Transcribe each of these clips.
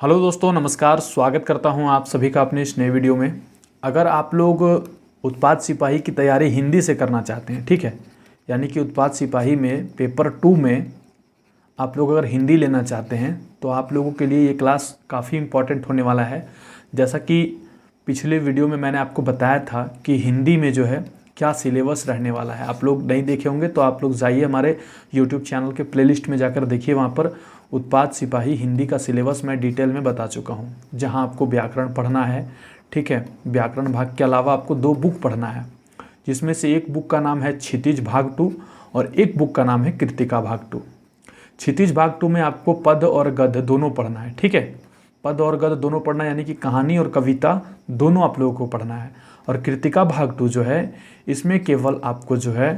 Hello दोस्तों, नमस्कार। स्वागत करता हूं आप सभी का अपने इस नए वीडियो में। अगर आप लोग उत्पाद सिपाही की तैयारी हिंदी से करना चाहते हैं, ठीक है, यानी कि उत्पाद सिपाही में पेपर 2 में आप लोग अगर हिंदी लेना चाहते हैं तो आप लोगों के लिए ये क्लास काफ़ी इम्पॉर्टेंट होने वाला है। जैसा कि पिछले वीडियो में मैंने आपको बताया था कि हिंदी में जो है क्या सिलेबस रहने वाला है। आप लोग नहीं देखे होंगे तो आप लोग जाइए हमारे यूट्यूब चैनल के प्लेलिस्ट में जाकर देखिए, वहाँ पर उत्पाद सिपाही हिंदी का सिलेबस मैं डिटेल में बता चुका हूँ। जहाँ आपको व्याकरण पढ़ना है, ठीक है, व्याकरण भाग के अलावा आपको 2 बुक पढ़ना है, जिसमें से एक बुक का नाम है क्षितिज भाग 2 और एक बुक का नाम है कृतिका भाग 2। क्षितिज भाग 2 में आपको पद और गद्य दोनों पढ़ना है, ठीक है, पद और गद्य दोनों पढ़ना है, यानी कि कहानी और कविता दोनों आप लोगों को पढ़ना है। और कृतिका भाग 2 जो है, इसमें केवल आपको जो है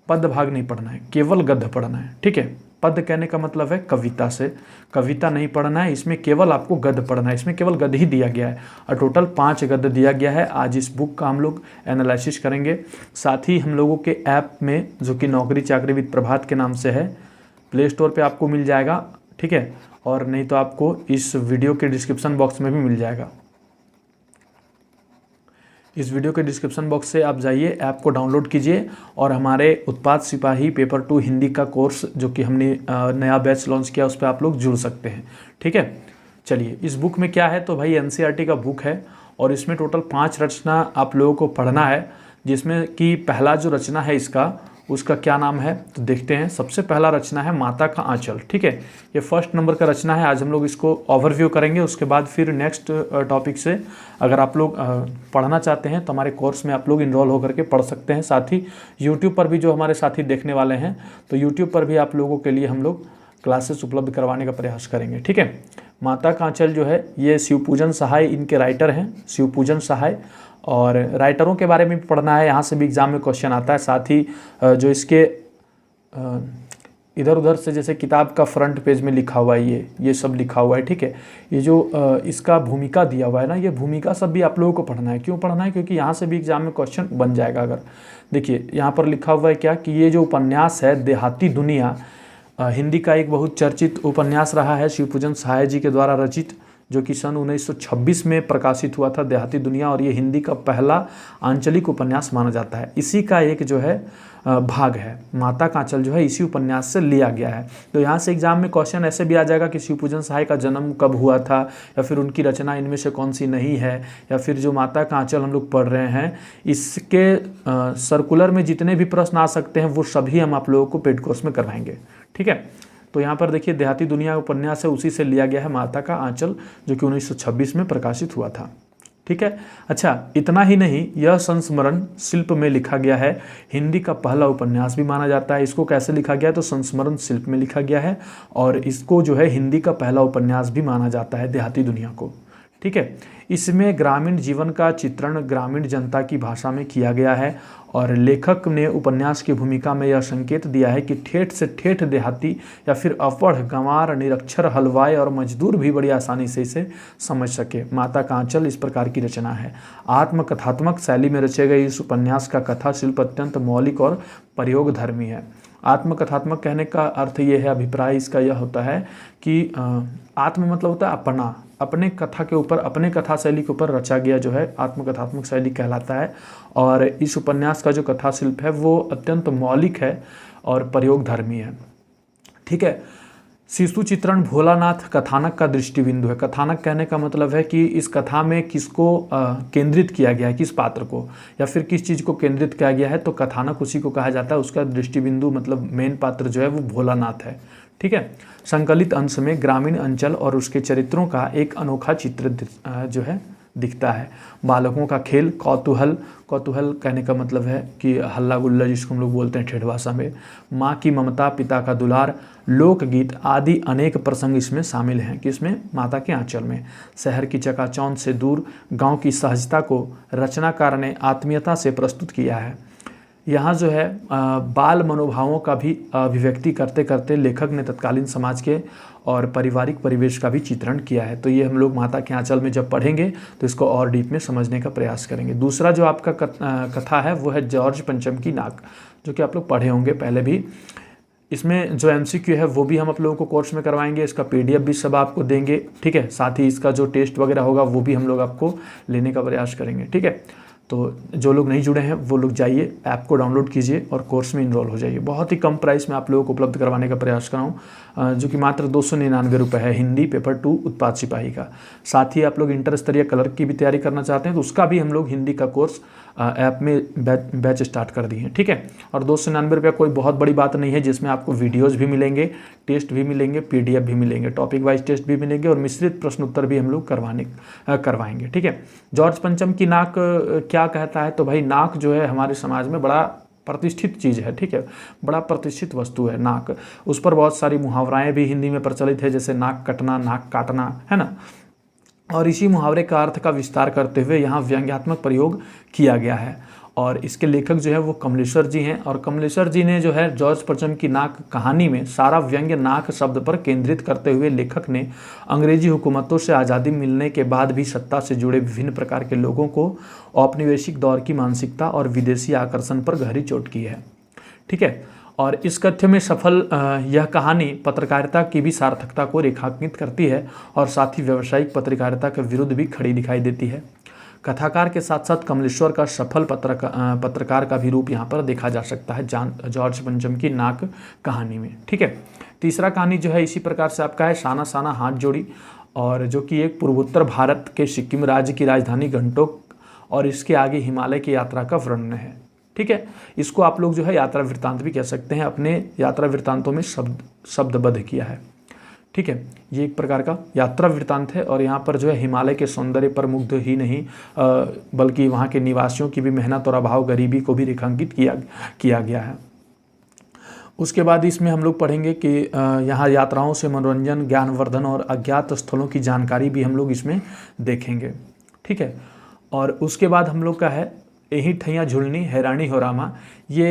पद भाग नहीं पढ़ना है, केवल गद्य पढ़ना है, ठीक है। पद कहने का मतलब है कविता से, कविता नहीं पढ़ना है, इसमें केवल आपको गद्य पढ़ना है। इसमें केवल गद्य ही दिया गया है और टोटल 5 गद्य दिया गया है। आज इस बुक का हम लोग एनालिसिस करेंगे। साथ ही हम लोगों के ऐप में, जो कि नौकरी चाकरी विद प्रभात के नाम से है, प्ले स्टोर पर आपको मिल जाएगा, ठीक है, और नहीं तो आपको इस वीडियो के डिस्क्रिप्शन बॉक्स में भी मिल जाएगा। इस वीडियो के डिस्क्रिप्शन बॉक्स से आप जाइए, ऐप को डाउनलोड कीजिए और हमारे उत्पाद सिपाही पेपर 2 हिंदी का कोर्स जो कि हमने नया बैच लॉन्च किया, उस पर आप लोग जुड़ सकते हैं, ठीक है। चलिए, इस बुक में क्या है, तो भाई एनसीईआरटी का बुक है और इसमें टोटल 5 रचना आप लोगों को पढ़ना है, जिसमें कि पहला जो रचना है उसका क्या नाम है तो देखते हैं। सबसे पहला रचना है माता का आंचल, ठीक है, ये फर्स्ट नंबर का रचना है। आज हम लोग इसको ओवरव्यू करेंगे, उसके बाद फिर नेक्स्ट टॉपिक से अगर आप लोग पढ़ना चाहते हैं तो हमारे कोर्स में आप लोग इनरोल होकर के पढ़ सकते हैं। साथ ही यूट्यूब पर भी जो हमारे साथी देखने वाले हैं, तो यूट्यूब पर भी आप लोगों के लिए हम लोग क्लासेस उपलब्ध करवाने का प्रयास करेंगे, ठीक है। माता का आंचल जो है, ये शिवपूजन सहाय इनके राइटर हैं, शिवपूजन सहाय, और राइटरों के बारे में भी पढ़ना है, यहाँ से भी एग्जाम में क्वेश्चन आता है। साथ ही जो इसके इधर उधर से जैसे किताब का फ्रंट पेज में लिखा हुआ है, ये सब लिखा हुआ है, ठीक है। ये जो इसका भूमिका दिया हुआ है ना, ये भूमिका सब भी आप लोगों को पढ़ना है। क्यों पढ़ना है? क्योंकि यहाँ से भी एग्जाम में क्वेश्चन बन जाएगा। अगर देखिए यहाँ पर लिखा हुआ है क्या कि ये जो उपन्यास है देहाती दुनिया, हिंदी का एक बहुत चर्चित उपन्यास रहा है, शिवपूजन सहाय जी के द्वारा रचित, जो कि सन 1926 में प्रकाशित हुआ था, देहाती दुनिया, और ये हिंदी का पहला आंचलिक उपन्यास माना जाता है। इसी का एक जो है भाग है, माता का आंचल जो है इसी उपन्यास से लिया गया है। तो यहाँ से एग्जाम में क्वेश्चन ऐसे भी आ जाएगा कि शिवपूजन सहाय का जन्म कब हुआ था, या फिर उनकी रचना इनमें से कौन सी नहीं है, या फिर जो माता का आंचल हम लोग पढ़ रहे हैं, इसके सर्कुलर में जितने भी प्रश्न आ सकते हैं वो सभी हम आप लोगों को पेड कोर्स में करवाएंगे, ठीक है। तो यहाँ पर देखिए, देहाती दुनिया उपन्यास है, उसी से लिया गया है माता का आंचल, जो कि 1926 में प्रकाशित हुआ था, ठीक है। अच्छा, इतना ही नहीं, यह संस्मरण शिल्प में लिखा गया है, हिंदी का पहला उपन्यास भी माना जाता है। इसको कैसे लिखा गया है? तो संस्मरण शिल्प में लिखा गया है, और इसको जो है हिंदी का पहला उपन्यास भी माना जाता है, देहाती दुनिया को, ठीक है। इसमें ग्रामीण जीवन का चित्रण ग्रामीण जनता की भाषा में किया गया है, और लेखक ने उपन्यास की भूमिका में यह संकेत दिया है कि ठेठ से ठेठ देहाती या फिर अपढ़, गंवार, निरक्षर, हलवाई और मजदूर भी बड़ी आसानी से इसे समझ सके। माता का आंचल इस प्रकार की रचना है। आत्मकथात्मक शैली में रचे गए इस उपन्यास का कथा शिल्प अत्यंत मौलिक और प्रयोगधर्मी है। आत्मकथात्मक कहने का अर्थ ये है, अभिप्राय इसका यह होता है कि आत्म मतलब होता है अपना, अपने कथा के ऊपर, अपने कथा शैली के ऊपर रचा गया जो है आत्मकथात्मक शैली कहलाता है। और इस उपन्यास का जो कथा शिल्प है वो अत्यंत मौलिक है और प्रयोगधर्मी है, ठीक है। शिशु चित्रण भोलानाथ कथानक का दृष्टिबिंदु है। कथानक कहने का मतलब है कि इस कथा में किसको केंद्रित किया गया है, किस पात्र को, या फिर किस चीज़ को केंद्रित किया गया है, तो कथानक उसी को कहा जाता है। उसका दृष्टिबिंदु मतलब मेन पात्र जो है वो भोलानाथ है, ठीक है। संकलित अंश में ग्रामीण अंचल और उसके चरित्रों का एक अनोखा चित्र जो है दिखता है। बालकों का खेल, कौतूहल, कौतूहल कहने का मतलब है कि हल्ला गुल्ला, जिसको हम लोग बोलते हैं ठेठ भाषा में, माँ की ममता, पिता का दुलार, लोकगीत आदि अनेक प्रसंग इसमें शामिल हैं। किसमें? माता के आंचल में। शहर की चकाचौंध से दूर गांव की सहजता को रचनाकार ने आत्मीयता से प्रस्तुत किया है। यहाँ जो है बाल मनोभावों का भी अभिव्यक्ति करते करते लेखक ने तत्कालीन समाज के और पारिवारिक परिवेश का भी चित्रण किया है। तो ये हम लोग माता के आंचल में जब पढ़ेंगे तो इसको और डीप में समझने का प्रयास करेंगे। दूसरा जो आपका कथा है वो है जॉर्ज पंचम की नाक, जो कि आप लोग पढ़े होंगे पहले भी। इसमें जो MCQ है वो भी हम आप लोगों को कोर्स में करवाएंगे, इसका PDF भी सब आपको देंगे, ठीक है। साथ ही इसका जो टेस्ट वगैरह होगा वो भी हम लोग आपको लेने का प्रयास करेंगे, ठीक है। तो जो लोग नहीं जुड़े हैं वो लोग जाइए, ऐप को डाउनलोड कीजिए और कोर्स में इनरोल हो जाइए। बहुत ही कम प्राइस में आप लोगों को उपलब्ध करवाने का प्रयास कर रहा हूँ, जो कि मात्र 299 रुपये है, हिंदी पेपर 2 उत्पाद सिपाही का। साथ ही आप लोग इंटर स्तरीय क्लर्क की भी तैयारी करना चाहते हैं तो उसका भी हम लोग हिंदी का कोर्स ऐप में बैच स्टार्ट कर दिए हैं, ठीक है। और 299 रुपये कोई बहुत बड़ी बात नहीं है, जिसमें आपको वीडियोज़ भी मिलेंगे, टेस्ट भी मिलेंगे, PDF भी मिलेंगे, टॉपिक वाइज टेस्ट भी मिलेंगे और मिश्रित प्रश्न उत्तर भी हम लोग करवाएंगे, ठीक है। जॉर्ज पंचम की नाक क्या कहता है, तो भाई नाक जो है हमारे समाज में बड़ा प्रतिष्ठित चीज़ है, ठीक है, बड़ा प्रतिष्ठित वस्तु है नाक। उस पर बहुत सारी मुहावराएं भी हिंदी में प्रचलित है, जैसे नाक कटना, नाक काटना, है ना। और इसी मुहावरे का अर्थ का विस्तार करते हुए यहाँ व्यंग्यात्मक प्रयोग किया गया है। और इसके लेखक जो है वो कमलेश्वर जी हैं, और कमलेश्वर जी ने जो है जॉर्ज पंचम की नाक कहानी में सारा व्यंग्य नाक शब्द पर केंद्रित करते हुए लेखक ने अंग्रेजी हुकूमतों से आज़ादी मिलने के बाद भी सत्ता से जुड़े विभिन्न प्रकार के लोगों को औपनिवेशिक दौर की मानसिकता और विदेशी आकर्षण पर गहरी चोट की है, ठीक है। और इस कथ्य में सफल यह कहानी पत्रकारिता की भी सार्थकता को रेखांकित करती है और साथ ही व्यावसायिक पत्रकारिता के विरुद्ध भी खड़ी दिखाई देती है। कथाकार के साथ साथ कमलेश्वर का सफल पत्रकार का भी रूप यहाँ पर देखा जा सकता है जॉर्ज पंचम की नाक कहानी में, ठीक है। तीसरा कहानी जो है इसी प्रकार से आपका है, साना साना हाथ जोड़ी, और जो कि एक पूर्वोत्तर भारत के सिक्किम राज्य की राजधानी गंगटोक और इसके आगे हिमालय की यात्रा का वर्णन है, ठीक है। इसको आप लोग जो है यात्रा वृत्तांत भी कह सकते हैं, अपने यात्रा वृत्तांतों में शब्दबद्ध किया है, ठीक है। ये एक प्रकार का यात्रा वृत्तांत है और यहाँ पर जो है हिमालय के सौंदर्य पर मुग्ध ही नहीं बल्कि वहाँ के निवासियों की भी मेहनत और अभाव गरीबी को भी रेखांकित किया गया है। उसके बाद इसमें हम लोग पढ़ेंगे कि यहाँ यात्राओं से मनोरंजन, ज्ञानवर्धन और अज्ञात स्थलों की जानकारी भी हम लोग इसमें देखेंगे, ठीक है। और उसके बाद हम लोग का है यही ठैया झुलनी हैरानी हो रामा। ये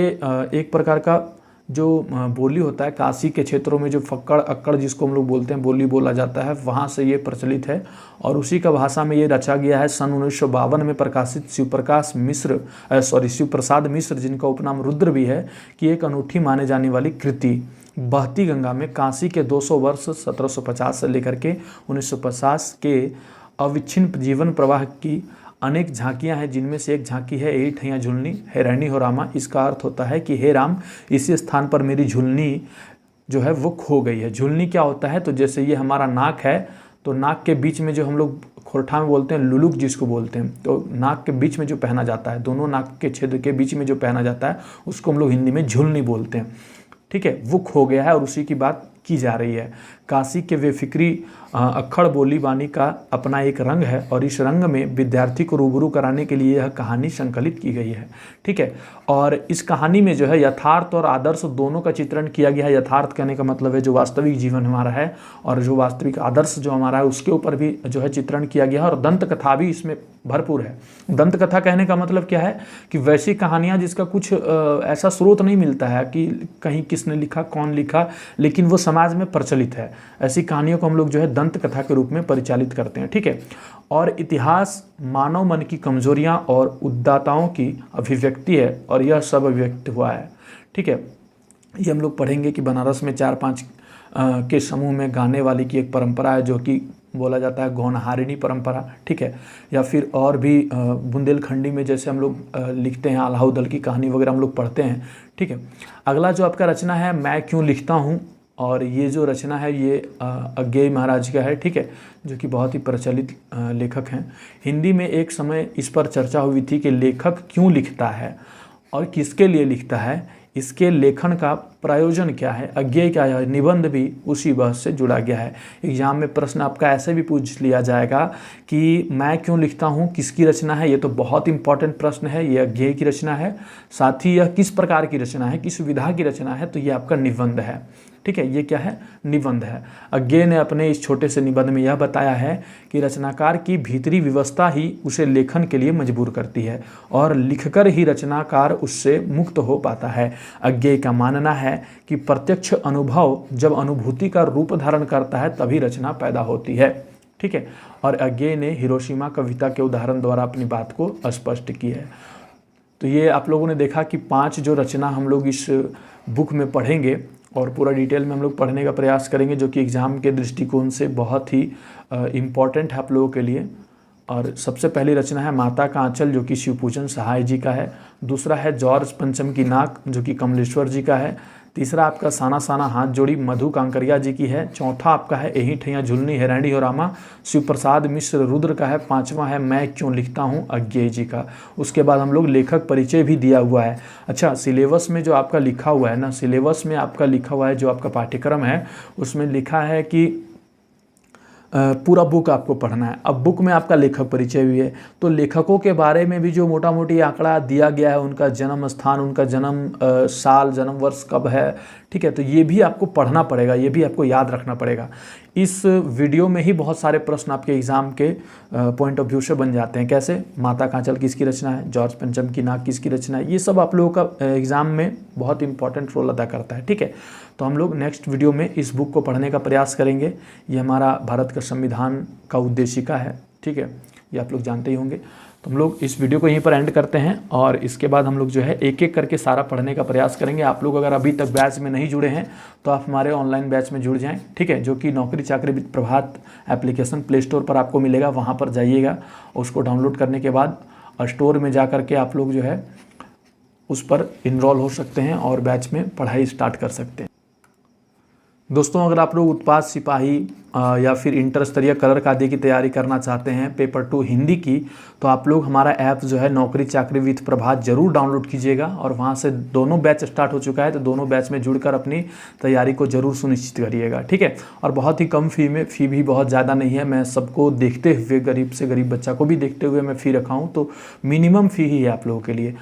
एक प्रकार का जो बोली होता है काशी के क्षेत्रों में, जो फक्कड़ अक्कड़ जिसको हम लोग बोलते हैं बोली बोला जाता है, वहाँ से ये प्रचलित है और उसी का भाषा में ये रचा गया है। सन 1952 में प्रकाशित शिव प्रसाद मिश्र जिनका उपनाम रुद्र भी है कि एक अनूठी माने जाने वाली कृति बहती गंगा में काशी के 200 वर्ष 1750 से लेकर के 1950 के अविच्छिन्न जीवन प्रवाह की अनेक झांकियां हैं, जिनमें से एक झांकी है यही ठैया झुलनी हैरानी हो रामा। इसका अर्थ होता है कि हे राम, इसी स्थान पर मेरी झुलनी जो है वो खो गई है। झुलनी क्या होता है, तो जैसे ये हमारा नाक है तो नाक के बीच में जो हम लोग खोरठा में बोलते हैं लुलुक जिसको बोलते हैं, तो नाक के बीच में जो पहना जाता है, दोनों नाक के छेद के बीच में जो पहना जाता है उसको हम लोग हिंदी में झुलनी बोलते हैं, ठीक है। वो खो गया है और उसी की बात की जा रही है। काशी के बेफिक्री अक्खड़ बोली बानी का अपना एक रंग है और इस रंग में विद्यार्थी को रूबरू कराने के लिए यह कहानी संकलित की गई है, ठीक है। और इस कहानी में जो है यथार्थ और आदर्श दोनों का चित्रण किया गया है। यथार्थ कहने का मतलब है जो वास्तविक जीवन हमारा है, और जो वास्तविक आदर्श जो हमारा है उसके ऊपर भी जो है चित्रण किया गया है। और दंत कथा भी इसमें भरपूर है। दंत कथा कहने का मतलब क्या है कि वैसी कहानियाँ जिसका कुछ ऐसा स्रोत नहीं मिलता है कि कहीं किसने लिखा, कौन लिखा, लेकिन वो समाज में प्रचलित है। ऐसी कहानियों को हम लोग जो है दंत कथा के रूप में परिचालित करते हैं, ठीक है। और इतिहास मानव मन की कमजोरियां और उदात्ताओं की अभिव्यक्ति है और यह सब अभिव्यक्त हुआ है, ठीक है। ये हम लोग पढ़ेंगे कि बनारस में 4-5 के समूह में गाने वाली की एक परंपरा है जो कि बोला जाता है गौनहारिणी परंपरा, ठीक है। या फिर और भी बुंदेलखंडी में जैसे हम लोग लिखते हैं अलाउद्दीन की कहानी वगैरह हम लोग पढ़ते हैं, ठीक है। अगला जो आपका रचना है मैं क्यों लिखता हूँ, और ये जो रचना है ये अज्ञेय महाराज का है, ठीक है, जो कि बहुत ही प्रचलित लेखक हैं। हिंदी में एक समय इस पर चर्चा हुई थी कि लेखक क्यों लिखता है और किसके लिए लिखता है, इसके लेखन का प्रयोजन क्या है। अज्ञेय क्या है, निबंध भी उसी बहस से जुड़ा गया है। एग्जाम में प्रश्न आपका ऐसे भी पूछ लिया जाएगा कि मैं क्यों लिखता हूँ किसकी रचना है, ये तो बहुत इंपॉर्टेंट प्रश्न है। ये अज्ञेय की रचना है, साथ ही यह किस प्रकार की रचना है, किस विधा की रचना है, तो ये आपका निबंध है, ठीक है। ये क्या है, निबंध है। अज्ञेय ने अपने इस छोटे से निबंध में यह बताया है कि रचनाकार की भीतरी व्यवस्था ही उसे लेखन के लिए मजबूर करती है और लिखकर ही रचनाकार उससे मुक्त हो पाता है। अज्ञेय का मानना है कि प्रत्यक्ष अनुभव जब अनुभूति का रूप धारण करता है तभी रचना पैदा होती है, ठीक है। और अज्ञेय ने हिरोशिमा कविता के उदाहरण द्वारा अपनी बात को स्पष्ट की है। तो ये आप लोगों ने देखा कि 5 जो रचना हम लोग इस बुक में पढ़ेंगे और पूरा डिटेल में हम लोग पढ़ने का प्रयास करेंगे, जो कि एग्ज़ाम के दृष्टिकोण से बहुत ही इम्पॉर्टेंट है आप लोगों के लिए। और सबसे पहली रचना है माता का आंचल, जो कि शिवपूजन सहाय जी का है। दूसरा है जॉर्ज पंचम की नाक, जो कि कमलेश्वर जी का है। तीसरा आपका साना साना हाथ जोड़ी, मधु कांकरिया जी की है। चौथा आपका है एही ठैया झुलनी हिरणी हो रामा, शिव प्रसाद मिश्र रुद्र का है। पांचवा है मैं क्यों लिखता हूँ, अज्ञेय जी का। उसके बाद हम लोग लेखक परिचय भी दिया हुआ है। अच्छा, सिलेबस में जो आपका लिखा हुआ है ना, सिलेबस में आपका लिखा हुआ है, जो आपका पाठ्यक्रम है उसमें लिखा है कि पूरा बुक आपको पढ़ना है। अब बुक में आपका लेखक परिचय भी है, तो लेखकों के बारे में भी जो मोटा मोटी आंकड़ा दिया गया है, उनका जन्म स्थान, उनका जन्म साल, जन्म वर्ष कब है, ठीक है, तो ये भी आपको पढ़ना पड़ेगा, ये भी आपको याद रखना पड़ेगा। इस वीडियो में ही बहुत सारे प्रश्न आपके एग्जाम के पॉइंट ऑफ व्यू से बन जाते हैं। कैसे? माता का आंचल किसकी रचना है, जॉर्ज पंचम की नाक किसकी रचना है, ये सब आप लोगों का एग्जाम में बहुत इंपॉर्टेंट रोल अदा करता है, ठीक है। तो हम लोग नेक्स्ट वीडियो में इस बुक को पढ़ने का प्रयास करेंगे। ये हमारा भारत का संविधान का उद्देशिका है, ठीक है, ये आप लोग जानते ही होंगे। तो हम लोग इस वीडियो को यहीं पर एंड करते हैं और इसके बाद हम लोग जो है एक एक करके सारा पढ़ने का प्रयास करेंगे। आप लोग अगर अभी तक बैच में नहीं जुड़े हैं तो आप हमारे ऑनलाइन बैच में जुड़ जाएं, ठीक है, जो कि नौकरी चाकरी with Prabhat application play store पर आपको मिलेगा, वहाँ पर जाइएगा। उसको डाउनलोड करने के बाद स्टोर में जा कर के आप लोग जो है उस पर इनरोल हो सकते हैं और बैच में पढ़ाई स्टार्ट कर सकते हैं। दोस्तों, अगर आप लोग उत्पाद सिपाही या फिर इंटर स्तरीय कलर आदि की तैयारी करना चाहते हैं पेपर 2 हिंदी की, तो आप लोग हमारा ऐप जो है नौकरी चाकरी विद प्रभात जरूर डाउनलोड कीजिएगा। और वहाँ से दोनों बैच स्टार्ट हो चुका है, तो दोनों बैच में जुड़कर अपनी तैयारी को जरूर सुनिश्चित करिएगा, ठीक है। और बहुत ही कम फ़ी में, फ़ी भी बहुत ज़्यादा नहीं है, मैं सबको देखते हुए, गरीब से गरीब बच्चा को भी देखते हुए मैं फ़ी रखा हूँ, तो मिनिमम फ़ी ही है आप लोगों के लिए।